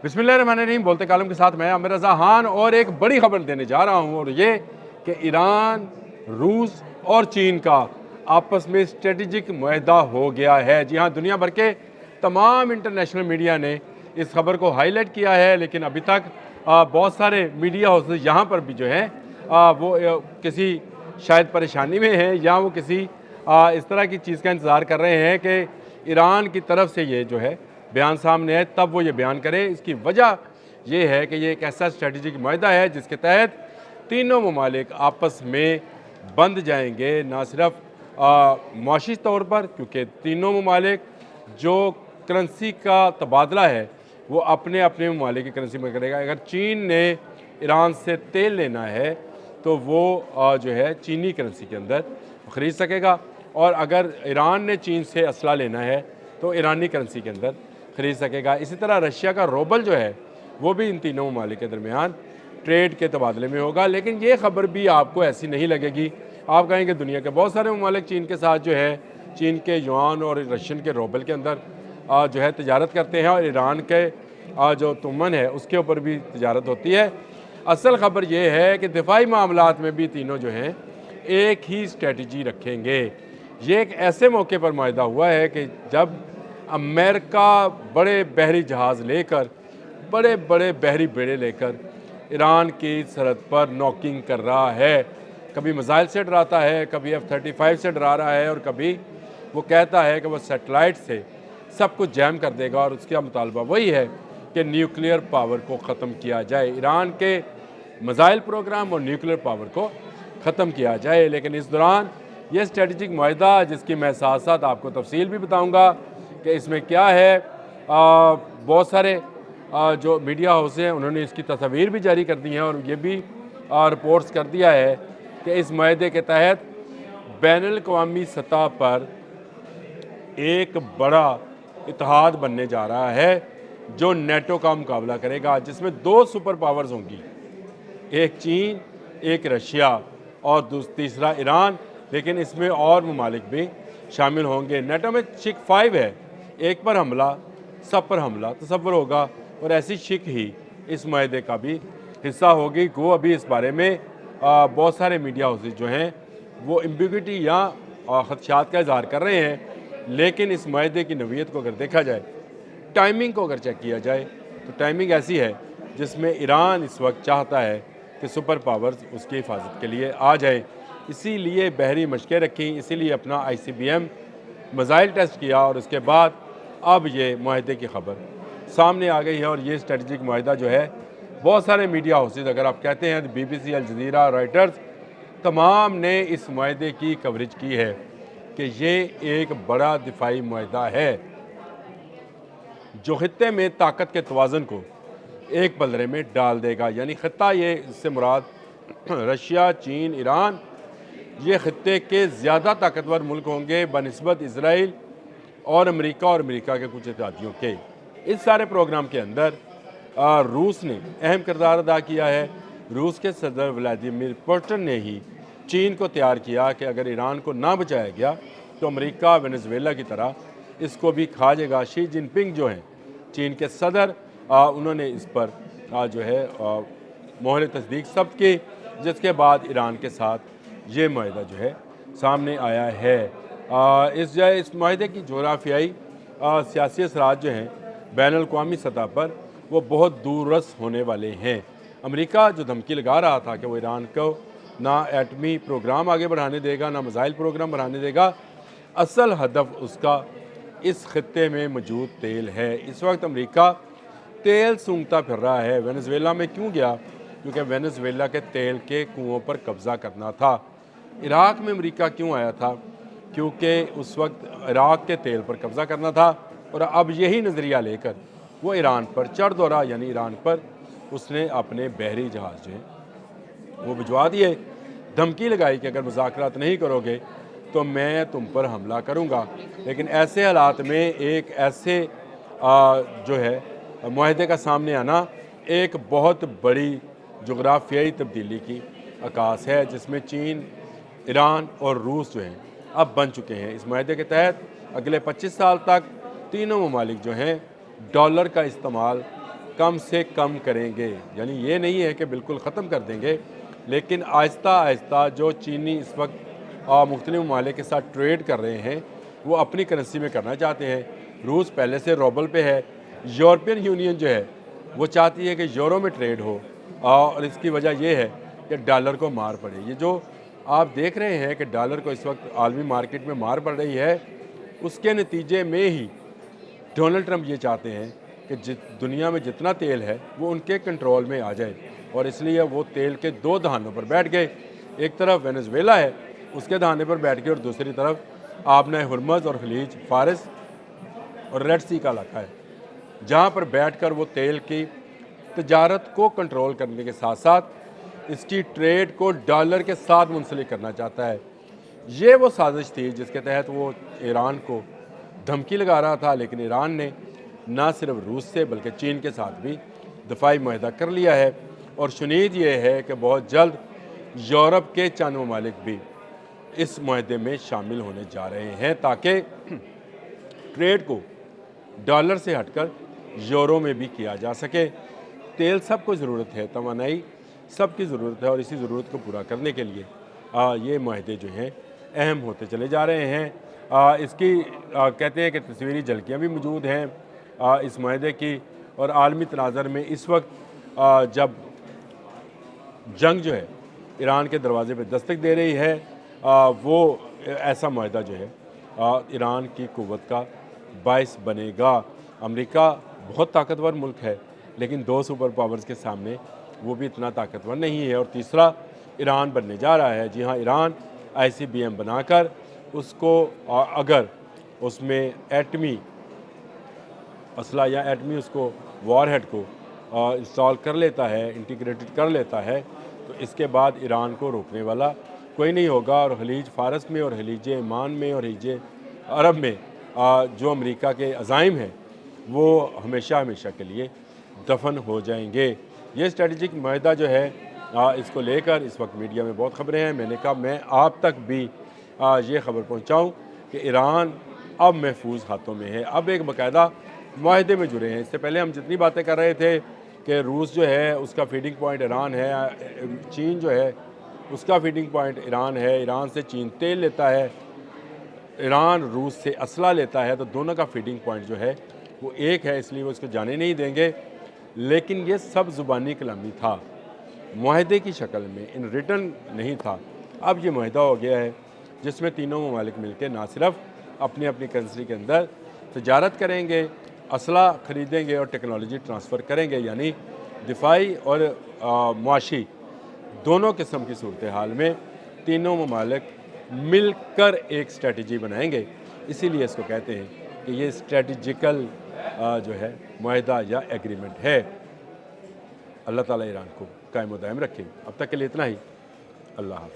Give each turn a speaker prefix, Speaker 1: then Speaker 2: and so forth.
Speaker 1: बिस्मिल्लाहिर्रहमानिर्रहीम। बोलते कालम के साथ मैं आमिर रज़ा खान और एक बड़ी खबर देने जा रहा हूँ, और ये कि ईरान, रूस और चीन का आपस में स्ट्रेटजिक मुआहदा हो गया है। जी हाँ, दुनिया भर के तमाम इंटरनेशनल मीडिया ने इस खबर को हाईलाइट किया है, लेकिन अभी तक बहुत सारे मीडिया हाउसेस यहाँ पर भी जो हैं वो किसी शायद परेशानी में हैं, या वो किसी इस तरह की चीज़ का इंतज़ार कर रहे हैं कि ईरान की तरफ से ये जो है बयान सामने है, तब वो ये बयान करे। इसकी वजह ये है कि ये एक ऐसा स्ट्रेटजिक मुआहदा है जिसके तहत तीनों ममालिक आपस में बंध जाएंगे, ना सिर्फ मुआशी तौर पर, क्योंकि तीनों ममालिक जो करेंसी का तबादला है वो अपने अपने ममालिक की करेंसी में करेगा। अगर चीन ने ईरान से तेल लेना है तो वो जो है चीनी करेंसी के अंदर ख़रीद सकेगा, और अगर ईरान ने चीन से असला लेना है तो ईरानी करेंसी के अंदर ख़रीद सकेगा। इसी तरह रशिया का रूबल जो है वो भी इन तीनों ममालिक के दरमियान ट्रेड के तबादले में होगा। लेकिन ये ख़बर भी आपको ऐसी नहीं लगेगी। आप कहेंगे दुनिया के बहुत सारे ममालिक चीन के साथ जो है, चीन के युआन और रशियन के रूबल के अंदर जो है तजारत करते हैं, और ईरान के जो तुमन है उसके ऊपर भी तजारत होती है। असल ख़बर ये है कि दिफाई मामलात में भी तीनों जो हैं एक ही स्ट्रेटजी रखेंगे। ये एक ऐसे मौके पर मुआहदा हुआ है कि जब अमेरिका बड़े बहरी जहाज़ लेकर, बड़े बड़े बहरी बेड़े लेकर ईरान की सरहद पर नॉकिंग कर रहा है। कभी मिसाइल से डराता है, कभी F-35 से डरा रहा है, और कभी वो कहता है कि वो सैटेलाइट से सब कुछ जैम कर देगा, और उसका मुतालबा वही है कि न्यूक्लियर पावर को ख़त्म किया जाए, ईरान के मिसाइल प्रोग्राम और न्यूक्लियर पावर को ख़त्म किया जाए। लेकिन इस दौरान ये स्ट्रेटजिक मुआहदा, जिसकी मैं साथ साथ आपको तफसील भी बताऊँगा कि इसमें क्या है, बहुत सारे जो मीडिया हाउस हैं उन्होंने इसकी तस्वीर भी जारी कर दी हैं, और ये भी रिपोर्ट्स कर दिया है कि इस मुआहदे के तहत बैनुल-अक़वामी सतह पर एक बड़ा इत्तेहाद बनने जा रहा है जो नेटो का मुकाबला करेगा, जिसमें दो सुपर पावर्स होंगी, एक चीन, एक रशिया और तीसरा ईरान। लेकिन इसमें और ममालिक भी शामिल होंगे। नेटो में शिक 5 है, एक पर हमला सब पर हमला तसव्वुर होगा, और ऐसी शिक ही इस मुआहदे का भी हिस्सा होगी। गो अभी इस बारे में बहुत सारे मीडिया हाउसेस जो हैं वो एम्बिग्यूटी या खदशात का इजहार कर रहे हैं। लेकिन इस मुआहदे की नवीयत को अगर देखा जाए, टाइमिंग को अगर चेक किया जाए, तो टाइमिंग ऐसी है जिसमें ईरान इस वक्त चाहता है कि सुपर पावर्स उसकी हिफाजत के लिए आ जाए, इसीलिए बहरी मशक़ें रखी, इसीलिए अपना ICBM मिसाइल टेस्ट किया, और उसके बाद अब ये मुआहदे की खबर सामने आ गई है। और ये स्ट्रेटजिक मुआहदा जो है, बहुत सारे मीडिया हाउसेस, अगर आप कहते हैं तो BBC, अल जज़ीरा, रॉयटर्स, तमाम ने इस मुआहदे की कवरेज की है कि ये एक बड़ा दिफाई मुआहदा है जो खित्ते में ताकत के तवाज़ुन को एक पलड़े में डाल देगा। यानी खित्ता, ये इससे मुराद रशिया, चीन, ईरान, ये खित्ते के ज़्यादा ताकतवर मुल्क होंगे बनिस्बत इजराइल और अमेरिका के कुछ इत्तेहादियों के। इस सारे प्रोग्राम के अंदर रूस ने अहम किरदार अदा किया है। रूस के सदर व्लादिमीर पुतिन ने ही चीन को तैयार किया कि अगर ईरान को ना बचाया गया तो अमेरिका वेनेजुएला की तरह इसको भी खा जाएगा। शी जिनपिंग जो हैं चीन के सदर, उन्होंने इस पर जो है मोहर तस्दीक सब की, जिसके बाद ईरान के साथ ये मुआहदा जो है सामने आया है। इस मुआहदे की जोग्राफियाई सियासी असरात जो हैं बैनुल-अक़वामी सतह पर वो बहुत दूररस होने वाले हैं। अमेरिका जो धमकी लगा रहा था कि वो ईरान को ना एटमी प्रोग्राम आगे बढ़ाने देगा, ना मिसाइल प्रोग्राम बढ़ाने देगा, असल हदफ उसका इस खित्ते में मौजूद तेल है। इस वक्त अमेरिका तेल सूंघता फिर रहा है। वेनेजुएला में क्यों गया? क्योंकि वेनेजुएला के तेल के कुओं पर कब्ज़ा करना था। इराक़ में अमेरिका क्यों आया था? क्योंकि उस वक्त इराक़ के तेल पर कब्ज़ा करना था, और अब यही नज़रिया लेकर वो ईरान पर चढ़ दौड़ा, यानी ईरान पर उसने अपने बहरी जहाज़ जो हैं वो भिजवा दिए, धमकी लगाई कि अगर मुज़ाकरात नहीं करोगे तो मैं तुम पर हमला करूँगा। लेकिन ऐसे हालात में एक ऐसे जो है मुआहदे का सामने आना एक बहुत बड़ी जोग्राफियाई तब्दीली की अक्कास है, जिसमें चीन, ईरान और रूस जो हैं अब बन चुके हैं। इस मुआहदे के तहत अगले 25 साल तक तीनों ममालिक जो हैं डॉलर का इस्तेमाल کم سے کم کریں گے، یعنی یہ نہیں ہے کہ بالکل ختم کر دیں گے، لیکن آہستہ آہستہ جو چینی اس وقت مختلف ممالک کے ساتھ ٹریڈ کر رہے ہیں وہ اپنی کرنسی میں کرنا چاہتے ہیں۔ روس پہلے سے روبل پہ ہے، یورپین یونین جو ہے وہ چاہتی ہے کہ یورو میں ٹریڈ ہو، اور اس کی وجہ یہ ہے کہ ڈالر کو مار پڑے۔ یہ جو آپ دیکھ رہے ہیں کہ ڈالر کو اس وقت عالمی مارکیٹ میں مار پڑ رہی ہے، اس کے نتیجے میں ہی ڈونلڈ ٹرمپ یہ چاہتے ہیں کہ دنیا میں جتنا تیل ہے وہ ان کے کنٹرول میں آ جائے، اور اس لیے وہ تیل کے دو دہانوں پر بیٹھ گئے۔ ایک طرف وینزویلا ہے، اس کے دہانے پر بیٹھ گئے، اور دوسری طرف آبنۂ ہرمز اور خلیج فارس اور ریڈ سی کا علاقہ ہے، جہاں پر بیٹھ کر وہ تیل کی تجارت کو کنٹرول کرنے کے ساتھ ساتھ اس کی ٹریڈ کو ڈالر کے ساتھ منسلک کرنا چاہتا ہے۔ یہ وہ سازش تھی جس کے تحت وہ ایران کو دھمکی لگا رہا تھا، لیکن ایران نے نہ صرف روس سے بلکہ چین کے ساتھ بھی دفاعی معاہدہ کر لیا ہے، اور شنید یہ ہے کہ بہت جلد یورپ کے چند ممالک بھی اس معاہدے میں شامل ہونے جا رہے ہیں، تاکہ ٹریڈ کو ڈالر سے ہٹ کر یورو میں بھی کیا جا سکے۔ تیل سب کو ضرورت ہے، توانائی سب کی ضرورت ہے، اور اسی ضرورت کو پورا کرنے کے لیے یہ معاہدے جو ہیں اہم ہوتے چلے جا رہے ہیں۔ اس کی کہتے ہیں کہ تصویری جھلکیاں بھی موجود ہیں اس معاہدے کی، اور عالمی تناظر میں اس وقت جب جنگ جو ہے ایران کے دروازے پہ دستک دے رہی ہے، وہ ایسا معاہدہ جو ہے ایران کی قوت کا باعث بنے گا۔ امریکہ بہت طاقتور ملک ہے، لیکن دو سپر پاورز کے سامنے وہ بھی اتنا طاقتور نہیں ہے۔ اور تیسرا ایران بننے جا رہا ہے، جی ہاں، ایران ICBM بنا کر اس کو اگر اس میں ایٹمی اسلحہ یا ایٹمی اس کو وار ہیڈ کو انسٹال کر لیتا ہے، انٹیگریٹڈ کر لیتا ہے، تو اس کے بعد ایران کو روکنے والا کوئی نہیں ہوگا، اور خلیج فارس میں اور خلیج عمان میں اور خلیج عرب میں جو امریکہ کے عزائم ہیں وہ ہمیشہ ہمیشہ کے لیے دفن ہو جائیں گے۔ یہ اسٹریٹجک معاہدہ جو ہے اس کو لے کر اس وقت میڈیا میں بہت خبریں ہیں۔ میں نے کہا میں آپ تک بھی یہ خبر پہنچاؤں کہ ایران اب محفوظ ہاتھوں میں ہے، اب ایک باقاعدہ معاہدے میں جڑے ہیں۔ اس سے پہلے ہم جتنی باتیں کر رہے تھے کہ روس جو ہے اس کا فیڈنگ پوائنٹ ایران ہے، چین جو ہے اس کا فیڈنگ پوائنٹ ایران ہے، ایران سے چین تیل لیتا ہے، ایران روس سے اسلحہ لیتا ہے، تو دونوں کا فیڈنگ پوائنٹ جو ہے وہ ایک ہے، اس لیے وہ اس کو جانے نہیں دیں گے۔ لیکن یہ سب زبانی کلامی تھا، معاہدے کی شکل میں ان ریٹن نہیں تھا۔ اب یہ معاہدہ ہو گیا ہے جس میں تینوں ممالک مل کے نہ صرف اپنی اپنی کرنسی کے اندر تجارت کریں گے، اسلحہ خریدیں گے اور ٹیکنالوجی ٹرانسفر کریں گے، یعنی دفاعی اور معاشی دونوں قسم کی صورتحال میں تینوں ممالک مل کر ایک اسٹریٹجی بنائیں گے۔ اسی لیے اس کو کہتے ہیں کہ یہ اسٹریٹجیکل جو ہے معاہدہ یا ایگریمنٹ ہے۔ اللہ تعالیٰ ایران کو قائم و دائم رکھے۔ اب تک کے لیے اتنا ہی۔ اللہ حافظ۔